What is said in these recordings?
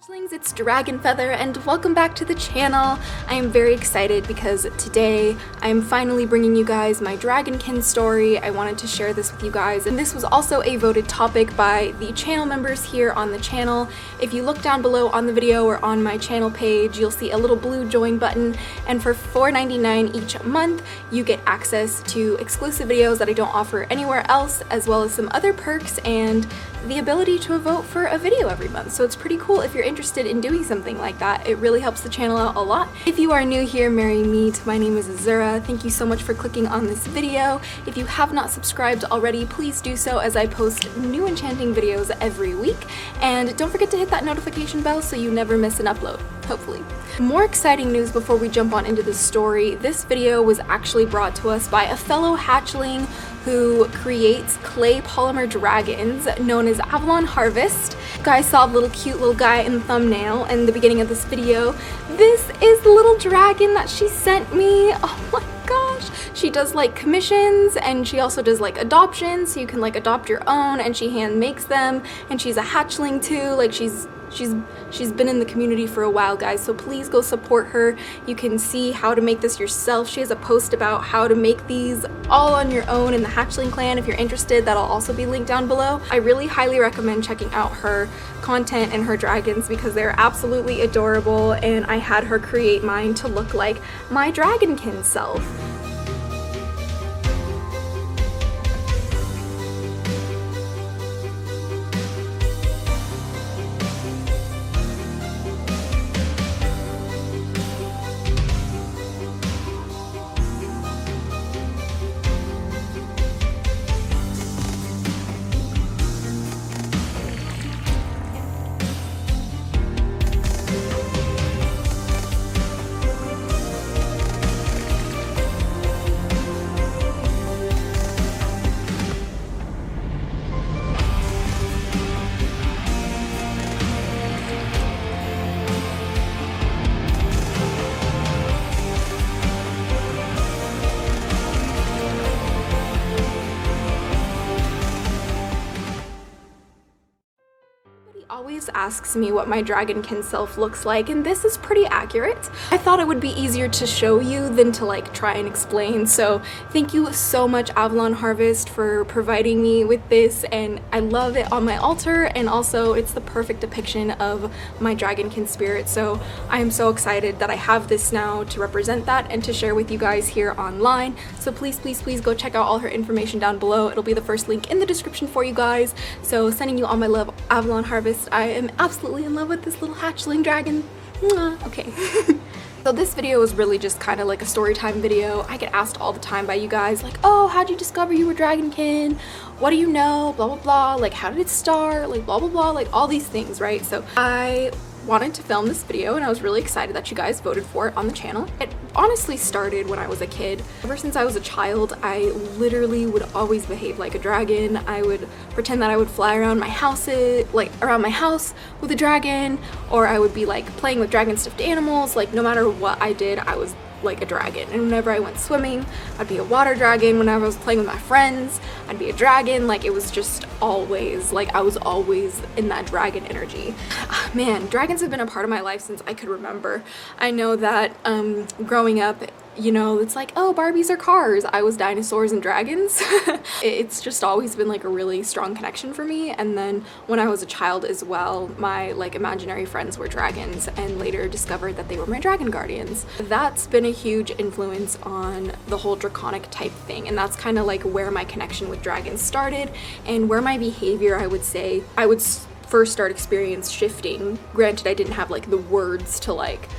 Hatchlings, it's DragonFaether and welcome back to the channel. I am very excited because today I am finally bringing you guys my DragonKin story. I wanted to share this with you guys, and this was also a voted topic by the channel members here on the channel. If you look down below on the video or on my channel page, you'll see a little blue join button, and for $4.99 each month you get access to exclusive videos that I don't offer anywhere else, as well as some other perks and the ability to vote for a video every month. So it's pretty cool if you're interested in doing something like that. It really helps the channel out a lot. If you are new here, merry meet. My name is Azura. Thank you so much for clicking on this video. If you have not subscribed already, please do so, as I post new enchanting videos every week. And don't forget to hit that notification bell so you never miss an upload, hopefully. More exciting news before we jump on into the story. This video was actually brought to us by a fellow hatchling who creates clay polymer dragons known as Avalon Harvest. You guys saw the cute little guy in the thumbnail in the beginning of this video. This is the little dragon that she sent me. Oh my gosh. She does like commissions, and she also does like adoptions, so you can like adopt your own, and she hand makes them, and she's a hatchling too. Like she's been in the community for a while, guys, so please go support her. You can see how to make this yourself. She has a post about how to make these all on your own in the hatchling clan. If you're interested, that'll also be linked down below. I really highly recommend checking out her content and her dragons because they're absolutely adorable, and I had her create mine to look like my DragonKin self. Always asks me what my DragonKin self looks like, and this is pretty accurate. I thought it would be easier to show you than to like try and explain, so thank you so much, Avalon Harvest, for providing me with this, and I love it on my altar, and also it's the perfect depiction of my DragonKin spirit, so I am so excited that I have this now to represent that and to share with you guys here online. So please go check out all her information down below. It'll be the first link in the description for you guys. So sending you all my love, Avalon Harvest. I am absolutely in love with this little hatchling dragon. Mwah. Okay. So this video was really just kind of like a story time video. I get asked all the time by you guys like, oh, how'd you discover you were DragonKin? What do you know? Blah, blah, blah. Like, how did it start? Like, blah, blah, blah. Like, all these things, right? So I wanted to film this video, and I was really excited that you guys voted for it on the channel. It honestly started when I was a kid. Ever since I was a child, I literally would always behave like a dragon. I would pretend that I would fly around my house with a dragon, or I would be like playing with dragon stuffed animals. Like, no matter what I did, I was like a dragon. And whenever I went swimming, I'd be a water dragon. Whenever I was playing with my friends, I'd be a dragon. Like, it was just always like I was always in that dragon energy. Man, dragons have been a part of my life since I could remember. I know that growing up, you know, it's like, oh, Barbies are cars. I was dinosaurs and dragons. It's just always been like a really strong connection for me. And then when I was a child as well, my like imaginary friends were dragons, and later discovered that they were my dragon guardians. That's been a huge influence on the whole draconic type thing, and that's kind of like where my connection with dragons started, and where my behavior, I would say, first start experience shifting. Granted, I didn't have like the words to like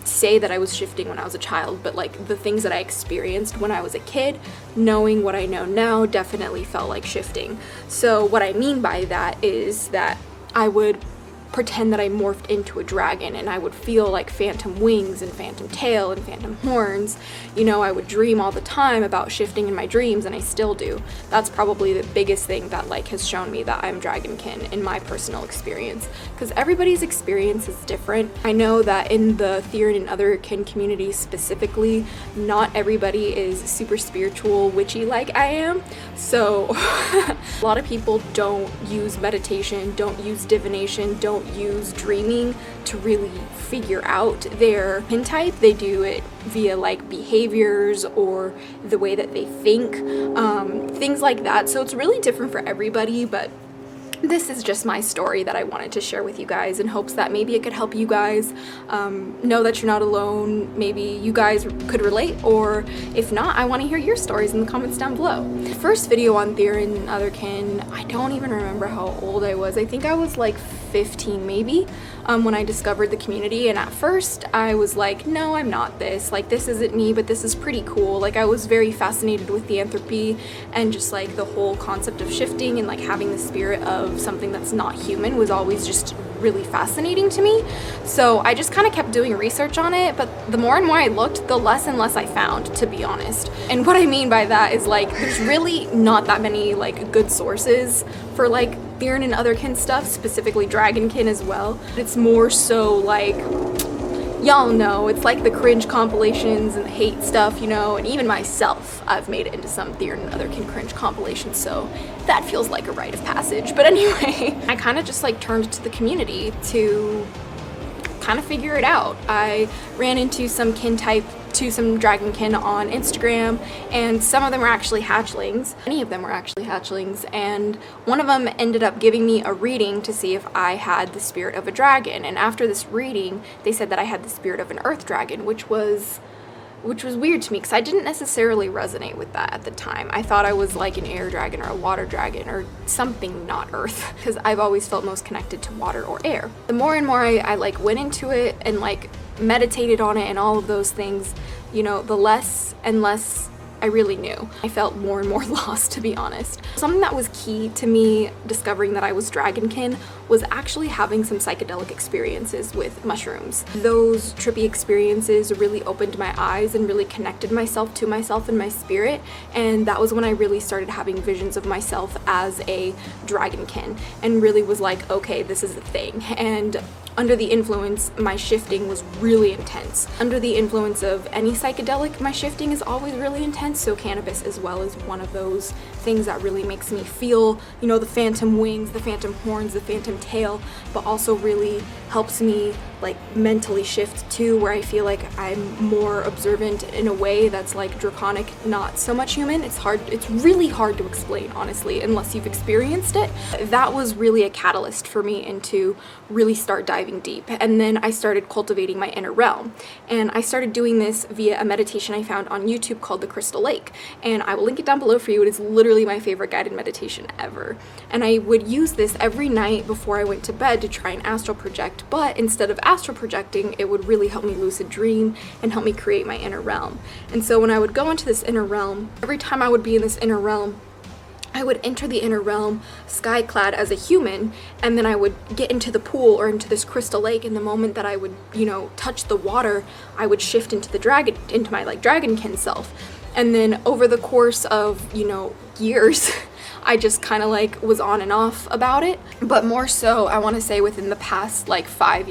say that I was shifting when I was a child, but like the things that I experienced when I was a kid, knowing what I know now, definitely felt like shifting. So what I mean by that is that I would pretend that I morphed into a dragon and I would feel like phantom wings and phantom tail and phantom horns. You know, I would dream all the time about shifting in my dreams, and I still do. That's probably the biggest thing that like has shown me that I'm DragonKin in my personal experience, because everybody's experience is different. I know that in the Therian and Otherkin community specifically, not everybody is super spiritual, witchy like I am. So a lot of people don't use meditation, don't use divination, don't use dreaming to really figure out their kin type. They do it via like behaviors or the way that they think, things like that. So it's really different for everybody, but this is just my story that I wanted to share with you guys in hopes that maybe it could help you guys know that you're not alone. Maybe you guys could relate, or if not, I want to hear your stories in the comments down below. The first video on Therian and Otherkin, I don't even remember how old I was. I think I was like 15 maybe when I discovered the community, and at first I was like, no, I'm not this. Like, this isn't me, but this is pretty cool. Like, I was very fascinated with theanthropy and just like the whole concept of shifting and like having the spirit of something that's not human was always just really fascinating to me. So I just kind of kept doing research on it, but the more and more I looked, the less and less I found, to be honest. And what I mean by that is like there's really not that many like good sources for like Therian and Otherkin stuff, specifically DragonKin as well. It's more so like, y'all know, it's like the cringe compilations and the hate stuff, you know, and even myself, I've made it into some Therian and Otherkin cringe compilations, so that feels like a rite of passage. But anyway, I kind of just like turned to the community to kind of figure it out. I ran into some kin type to some DragonKin on Instagram, and some of them were actually hatchlings. Many of them were actually hatchlings, and one of them ended up giving me a reading to see if I had the spirit of a dragon. And after this reading, they said that I had the spirit of an earth dragon, which was weird to me because I didn't necessarily resonate with that at the time. I thought I was like an air dragon or a water dragon or something not earth, because I've always felt most connected to water or air. The more and more I like went into it and like meditated on it and all of those things, you know, the less and less I really knew. I felt more and more lost, to be honest. Something that was key to me discovering that I was DragonKin was actually having some psychedelic experiences with mushrooms. Those trippy experiences really opened my eyes and really connected myself to myself and my spirit, and that was when I really started having visions of myself as a DragonKin and really was like, okay, this is a thing. And under the influence, my shifting was really intense. Under the influence of any psychedelic, my shifting is always really intense, so cannabis as well is one of those things that really makes me feel, you know, the phantom wings, the phantom horns, the phantom tail, but also really helps me like mentally shift too, where I feel like I'm more observant in a way that's like draconic, not so much human. It's really hard to explain, honestly, unless you've experienced it. That was really a catalyst for me into really start diving deep. And then I started cultivating my inner realm, and I started doing this via a meditation I found on YouTube called the Crystal Lake, and I will link it down below for you. It is literally my favorite guided meditation ever, and I would use this every night before I went to bed to try and astral project, but instead of astral projecting, it would really help me lucid dream and help me create my inner realm. And so when I would go into this inner realm, every time I would be in this inner realm, I would enter the inner realm sky-clad as a human, and then I would get into the pool or into this crystal lake, and the moment that I would, you know, touch the water, I would shift into the dragon, into my like DragonKin self. And then over the course of, you know, years, I just kind of like was on and off about it. But more so, I want to say within the past like 4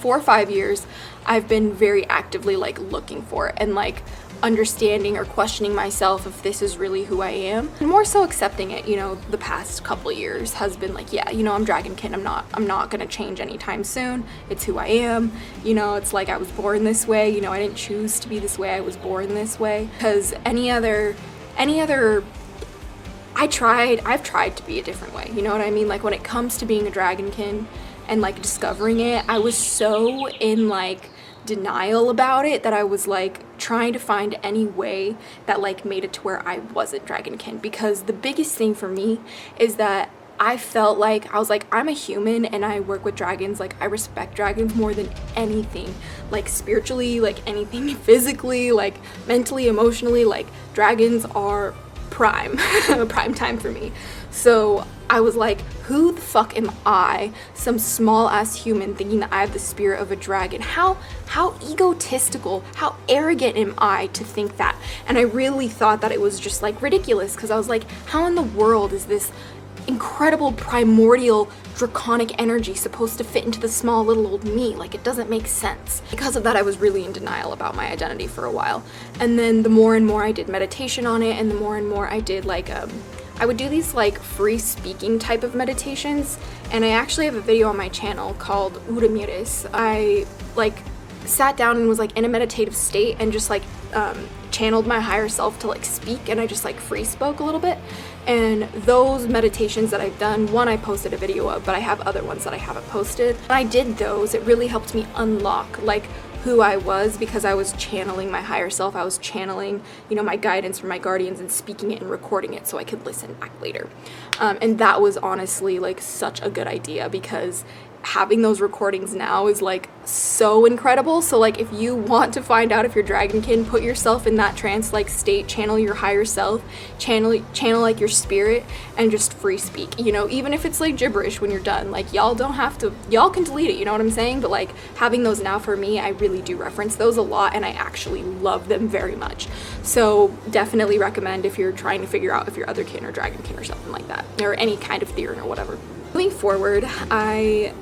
or 5 years, I've been very actively like looking for it and like understanding or questioning myself if this is really who I am, and more so accepting it. You know, the past couple years has been like, yeah, you know, I'm DragonKin. I'm not gonna change anytime soon. It's who I am. You know, it's like I was born this way. You know, I didn't choose to be this way. I was born this way. Because I've tried to be a different way. You know what I mean? Like when it comes to being a DragonKin and like discovering it, I was so in like denial about it that I was like trying to find any way that like made it to where I wasn't DragonKin, because the biggest thing for me is that I felt like, I was like, I'm a human and I work with dragons. Like, I respect dragons more than anything, like spiritually, like anything physically, like mentally, emotionally. Like, dragons are prime time for me. So I was like, who the fuck am I, some small ass human, thinking that I have the spirit of a dragon? How egotistical, how arrogant am I to think that? And I really thought that it was just like ridiculous, because I was like, how in the world is this incredible primordial draconic energy supposed to fit into the small little old me? Like, it doesn't make sense. Because of that, I was really in denial about my identity for a while. And then the more and more I did meditation on it, and the more and more I did like I would do these like free speaking type of meditations, and I actually have a video on my channel called Uramires. I like sat down and was like in a meditative state and just like channeled my higher self to like speak, and I just like free spoke a little bit. And those meditations that I've done, one I posted a video of, but I have other ones that I haven't posted. When I did those, it really helped me unlock like who I was, because I was channeling my higher self. I was channeling, you know, my guidance from my guardians and speaking it and recording it so I could listen back later. And that was honestly like such a good idea, because having those recordings now is like so incredible. So like, if you want to find out if you're dragonkin, put yourself in that trance like state, channel your higher self, channel like your spirit, and just free speak, you know, even if it's like gibberish when you're done. Like, y'all don't have to, y'all can delete it, you know what I'm saying? But like, having those now, for me, I really do reference those a lot, and I actually love them very much. So definitely recommend if you're trying to figure out if you're Otherkin or dragonkin or something like that, or any kind of Therian or whatever. Moving forward, I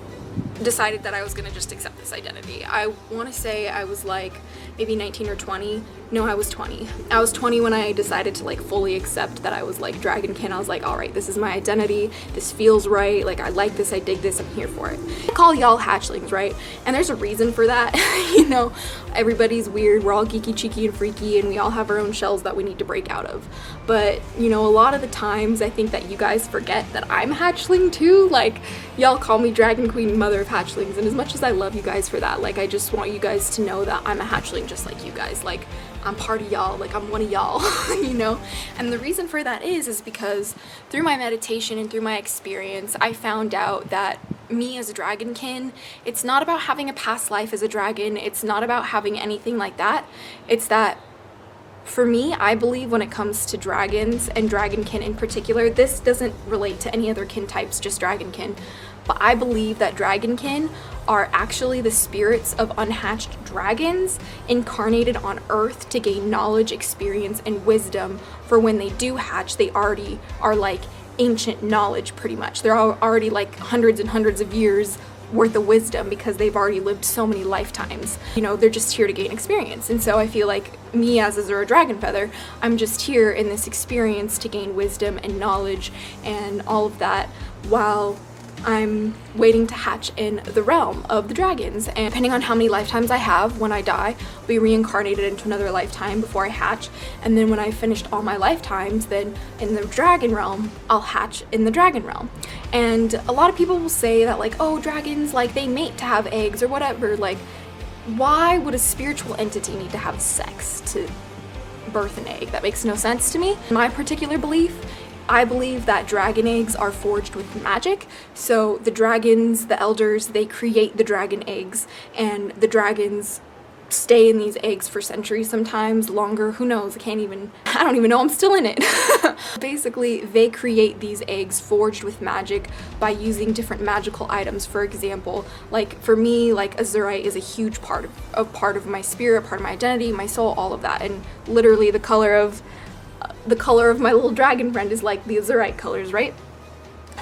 decided that I was gonna just accept this identity. I want to say I was like maybe 19 or 20. No, I was 20. I was 20 when I decided to like fully accept that I was like dragonkin. I was like, all right, this is my identity. This feels right. Like, I like this. I dig this. I'm here for it. I call y'all hatchlings, right? And there's a reason for that. You know, everybody's weird. We're all geeky, cheeky, and freaky, and we all have our own shells that we need to break out of. But, you know, a lot of the times I think that you guys forget that I'm a hatchling too. Like, y'all call me Dragon Queen, mother of hatchlings, and as much as I love you guys for that, like, I just want you guys to know that I'm a hatchling just like you guys. Like, I'm part of y'all, like I'm one of y'all, you know? And the reason for that is because through my meditation and through my experience, I found out that me as a dragonkin, it's not about having a past life as a dragon. It's not about having anything like that. It's that, for me, I believe when it comes to dragons and dragonkin in particular, this doesn't relate to any other kin types, just dragonkin, but I believe that dragonkin are actually the spirits of unhatched dragons incarnated on Earth to gain knowledge, experience, and wisdom for when they do hatch. They already are like ancient knowledge, pretty much. They're already like hundreds and hundreds of years worth of wisdom, because they've already lived so many lifetimes. You know, they're just here to gain experience. And so I feel like me as Azura DragonFaether, I'm just here in this experience to gain wisdom and knowledge and all of that, while I'm waiting to hatch in the realm of the dragons. And depending on how many lifetimes I have, when I die, I'll be reincarnated into another lifetime before I hatch. And then when I've finished all my lifetimes, then in the dragon realm, I'll hatch in the dragon realm. And a lot of people will say that like, oh, dragons, like they mate to have eggs or whatever. Like, why would a spiritual entity need to have sex to birth an egg? That makes no sense to me. My particular belief, I believe that dragon eggs are forged with magic. So the dragons, the elders, they create the dragon eggs, and the dragons stay in these eggs for centuries, sometimes longer, who knows, I don't even know, I'm still in it. Basically, they create these eggs forged with magic by using different magical items. For example, like for me, like azurite is a huge part of my spirit, part of my identity, my soul, all of that. And literally the color of my little dragon friend is like the azurite colors, right?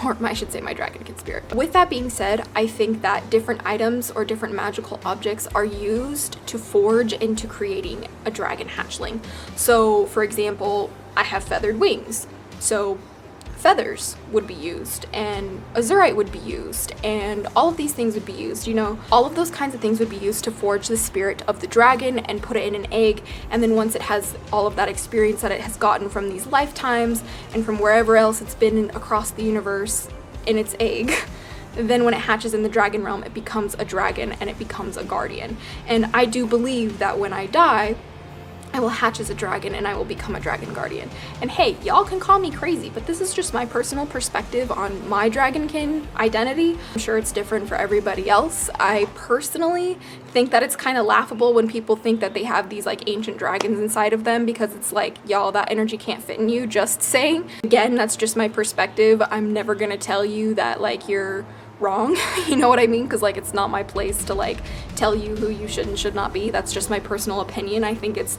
Or I should say my dragonkin spirit. With that being said, I think that different items or different magical objects are used to forge into creating a dragon hatchling. So for example, I have feathered wings, so feathers would be used, and azurite would be used, and all of these things would be used, you know, all of those kinds of things would be used to forge the spirit of the dragon and put it in an egg. And then once it has all of that experience that it has gotten from these lifetimes and from wherever else it's been across the universe in its egg, then when it hatches in the dragon realm, it becomes a dragon and it becomes a guardian. And I do believe that when I die, I will hatch as a dragon and I will become a dragon guardian. And hey, y'all can call me crazy, but this is just my personal perspective on my dragonkin identity. I'm sure it's different for everybody else. I personally think that it's kind of laughable when people think that they have these like ancient dragons inside of them, because it's like, y'all, that energy can't fit in you, just saying. Again, that's just my perspective. I'm never gonna tell you that like you're wrong, you know what I mean? Because like it's not my place to like tell you who you should and should not be. That's just my personal opinion. I think it's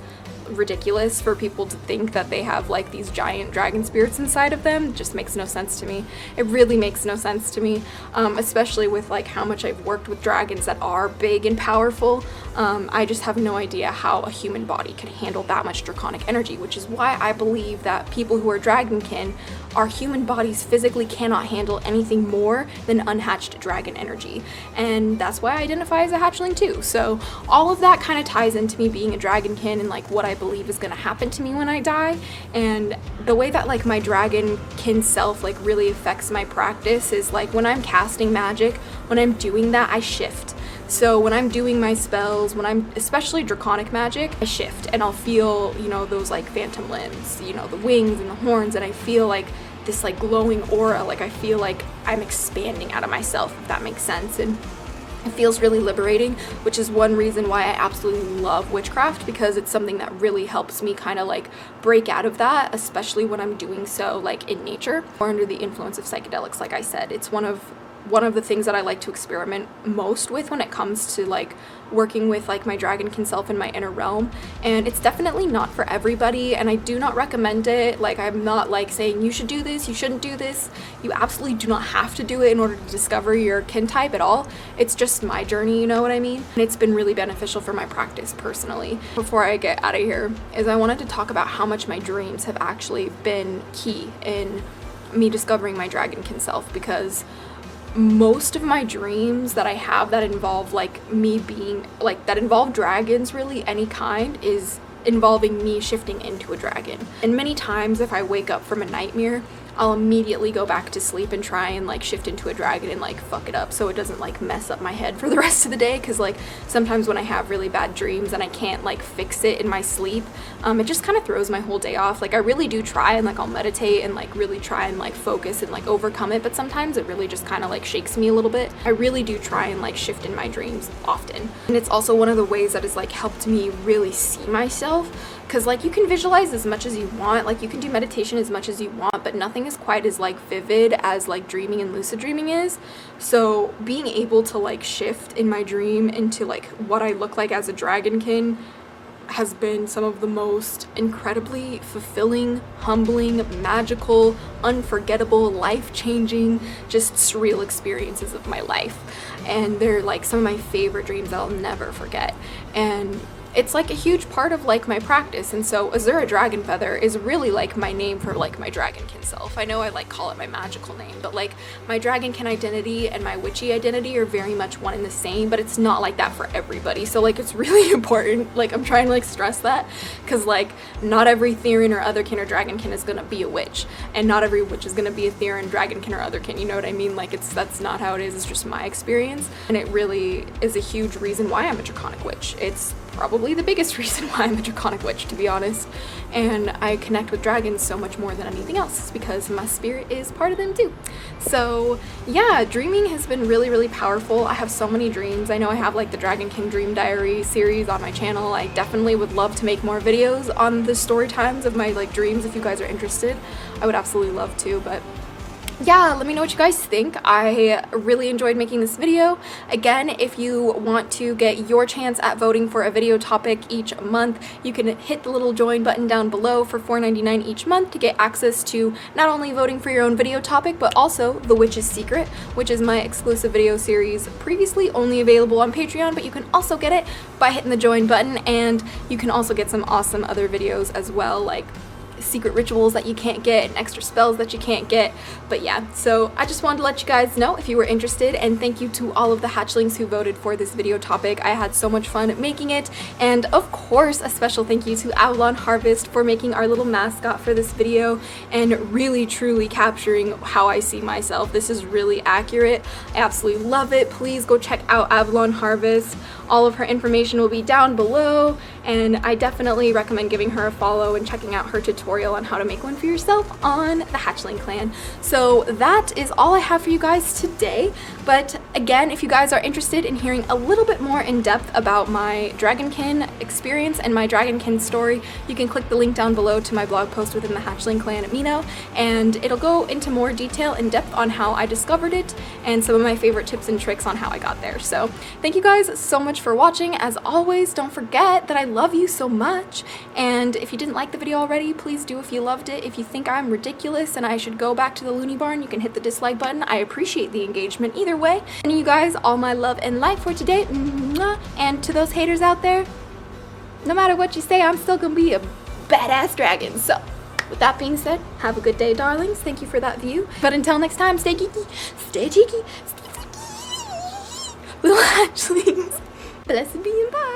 ridiculous for people to think that they have like these giant dragon spirits inside of them. It just makes no sense to me. It really makes no sense to me, especially with like how much I've worked with dragons that are big and powerful. I just have no idea how a human body could handle that much draconic energy, which is why I believe that people who are dragonkin, our human bodies physically cannot handle anything more than unhatched dragon energy. And that's why I identify as a hatchling too. So all of that kind of ties into me being a dragonkin and like what I believe is going to happen to me when I die. And the way that like my dragonkin self like really affects my practice is like when I'm casting magic, when I'm doing that, I shift. So when I'm doing my spells, when I'm especially draconic magic, I shift and I'll feel, you know, those like phantom limbs, you know, the wings and the horns, and I feel like this like glowing aura, like I feel like I'm expanding out of myself, if that makes sense. And it feels really liberating, which is one reason why I absolutely love witchcraft, because it's something that really helps me kind of like break out of that, especially when I'm doing so like in nature or under the influence of psychedelics. Like I said, it's one of the things that I like to experiment most with when it comes to like working with like my dragonkin self in my inner realm. And it's definitely not for everybody, and I do not recommend it. Like I'm not like saying you should do this, you shouldn't do this. You absolutely do not have to do it in order to discover your kin type at all. It's just my journey, you know what I mean? And it's been really beneficial for my practice personally. Before I get out of here, is I wanted to talk about how much my dreams have actually been key in me discovering my dragonkin self, because most of my dreams that I have that involve like me being like that involve dragons, really any kind, is involving me shifting into a dragon. And many times if I wake up from a nightmare, I'll immediately go back to sleep and try and like shift into a dragon and like fuck it up so it doesn't like mess up my head for the rest of the day. Because like sometimes when I have really bad dreams and I can't like fix it in my sleep, it just kind of throws my whole day off. Like I really do try and like I'll meditate and like really try and like focus and like overcome it, but sometimes it really just kind of like shakes me a little bit. I really do try and like shift in my dreams often, and it's also one of the ways that has like helped me really see myself. Because like you can visualize as much as you want, like you can do meditation as much as you want, but nothing is quite as like vivid as like dreaming and lucid dreaming is. So being able to like shift in my dream into like what I look like as a dragonkin has been some of the most incredibly fulfilling, humbling, magical, unforgettable, life-changing, just surreal experiences of my life. And they're like some of my favorite dreams that I'll never forget. And it's like a huge part of like my practice. And so Azura DragonFaether is really like my name for like my dragonkin self. I know I like call it my magical name, but like my dragonkin identity and my witchy identity are very much one and the same, but it's not like that for everybody. So like it's really important, like I'm trying to like stress that, because like not every Therian or Otherkin or dragonkin is gonna be a witch, and not every witch is gonna be a Therian, dragonkin, or Otherkin, you know what I mean? Like that's not how it is. It's just my experience, and it really is a huge reason why I'm a draconic witch. It's probably the biggest reason why I'm a draconic witch, to be honest. And I connect with dragons so much more than anything else. It's because my spirit is part of them too. So yeah, dreaming has been really, really powerful. I have so many dreams. I know I have like the DragonKin Dream Diary series on my channel. I definitely would love to make more videos on the story times of my like dreams if you guys are interested. I would absolutely love to, but yeah, let me know what you guys think. I really enjoyed making this video. Again, if you want to get your chance at voting for a video topic each month, you can hit the little join button down below for $4.99 each month to get access to not only voting for your own video topic, but also The Witch's Secret, which is my exclusive video series previously only available on Patreon, but you can also get it by hitting the join button, and you can also get some awesome other videos as well, like secret rituals that you can't get and extra spells that you can't get. But yeah, so I just wanted to let you guys know if you were interested, and thank you to all of the hatchlings who voted for this video topic. I had so much fun making it, and of course a special thank you to Avalon Harvest for making our little mascot for this video and really truly capturing how I see myself. This is really accurate. I absolutely love it. Please go check out Avalon Harvest. All of her information will be down below, and I definitely recommend giving her a follow and checking out her tutorial on how to make one for yourself on the Hatchling clan. So that is all I have for you guys today. But again, if you guys are interested in hearing a little bit more in depth about my DragonKin experience and my DragonKin story, you can click the link down below to my blog post within the Hatchling clan Amino, and it'll go into more detail and depth on how I discovered it and some of my favorite tips and tricks on how I got there. So thank you guys so much for watching. As always, don't forget that I love you so much, and if you didn't like the video already, please do if you loved it. If you think I'm ridiculous and I should go back to the loony barn, you can hit the dislike button. I appreciate the engagement either way. And you guys, all my love and light for today. Mwah. And to those haters out there, no matter what you say, I'm still gonna be a badass dragon. So with that being said, have a good day, darlings. Thank you for that view. But until next time, stay geeky, stay cheeky, stay freaky, little hatchlings. Blessed be and bye.